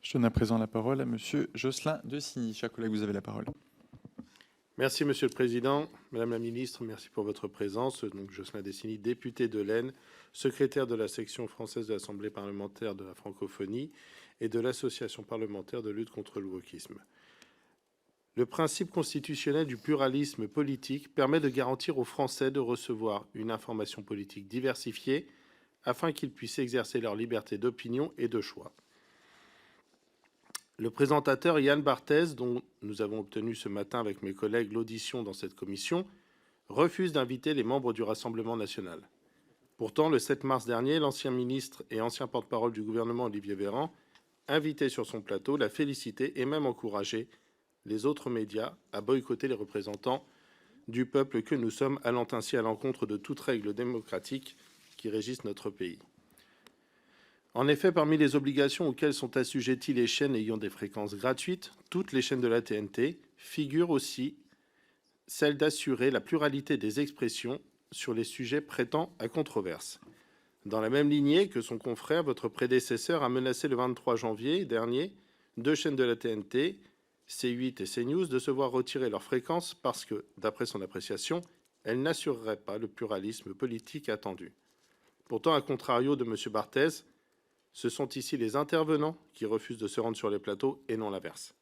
Je donne à présent la parole à Monsieur Jocelyn Designy. Chers collègues, vous avez la parole. Merci, Monsieur le Président. Madame la Ministre, merci pour votre présence. Donc, Jocelyn Designy, député de l'Aisne, secrétaire de la section française de l'Assemblée parlementaire de la francophonie et de l'Association parlementaire de lutte contre le wokisme. Le principe constitutionnel du pluralisme politique permet de garantir aux Français de recevoir une information politique diversifiée afin qu'ils puissent exercer leur liberté d'opinion et de choix. Le présentateur Yann Barthès, dont nous avons obtenu ce matin avec mes collègues l'audition dans cette commission, refuse d'inviter les membres du Rassemblement national. Pourtant, le 7 mars dernier, l'ancien ministre et ancien porte-parole du gouvernement Olivier Véran, invité sur son plateau, l'a félicité et même encouragé les autres médias à boycotter les représentants du peuple que nous sommes, allant ainsi à l'encontre de toute règle démocratique qui régisse notre pays. En effet, parmi les obligations auxquelles sont assujetties les chaînes ayant des fréquences gratuites, toutes les chaînes de la TNT, figure aussi celle d'assurer la pluralité des expressions sur les sujets prêtant à controverse. Dans la même lignée que son confrère, votre prédécesseur a menacé le 23 janvier dernier 2 chaînes de la TNT, C8 et CNews, de se voir retirer leurs fréquences parce que, d'après son appréciation, elles n'assureraient pas le pluralisme politique attendu. Pourtant, à contrario de M. Barthès, ce sont ici les intervenants qui refusent de se rendre sur les plateaux et non l'inverse.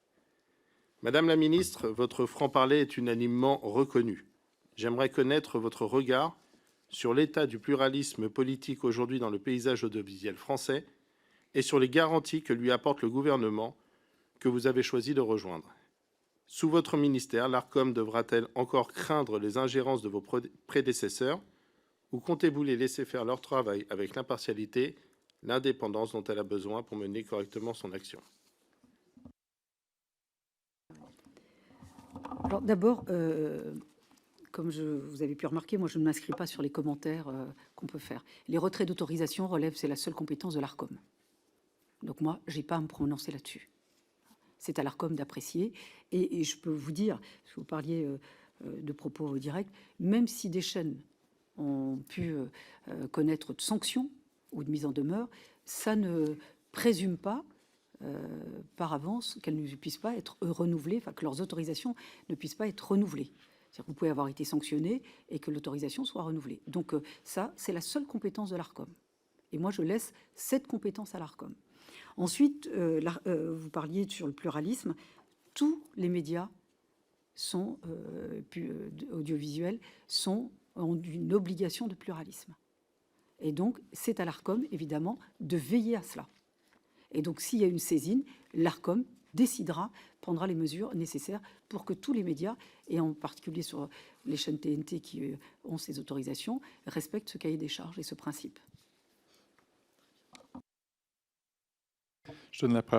Madame la ministre, votre franc-parler est unanimement reconnu. J'aimerais connaître votre regard sur l'état du pluralisme politique aujourd'hui dans le paysage audiovisuel français et sur les garanties que lui apporte le gouvernement que vous avez choisi de rejoindre. Sous votre ministère, l'ARCOM devra-t-elle encore craindre les ingérences de vos prédécesseurs ou comptez-vous les laisser faire leur travail avec l'impartialité, l'indépendance dont elle a besoin pour mener correctement son action? Alors d'abord, comme vous avez pu remarquer, moi je ne m'inscris pas sur les commentaires qu'on peut faire. Les retraits d'autorisation relèvent, c'est la seule compétence de l'ARCOM. Donc moi, je n'ai pas à me prononcer là-dessus. C'est à l'ARCOM d'apprécier. Et je peux vous dire, si vous parliez de propos directs, même si des chaînes ont pu connaître de sanctions ou de mise en demeure, ça ne présume pas par avance qu'elles ne puissent pas être renouvelées, enfin que leurs autorisations ne puissent pas être renouvelées. C'est-à-dire que vous pouvez avoir été sanctionné et que l'autorisation soit renouvelée. Donc ça, c'est la seule compétence de l'ARCOM. Et moi, je laisse cette compétence à l'ARCOM. Ensuite, vous parliez sur le pluralisme. Tous les médias sont, audiovisuels ont une obligation de pluralisme. Et donc, c'est à l'ARCOM, évidemment, de veiller à cela. Et donc, s'il y a une saisine, l'ARCOM décidera, prendra les mesures nécessaires pour que tous les médias, et en particulier sur les chaînes TNT qui ont ces autorisations, respectent ce cahier des charges et ce principe. Je donne la parole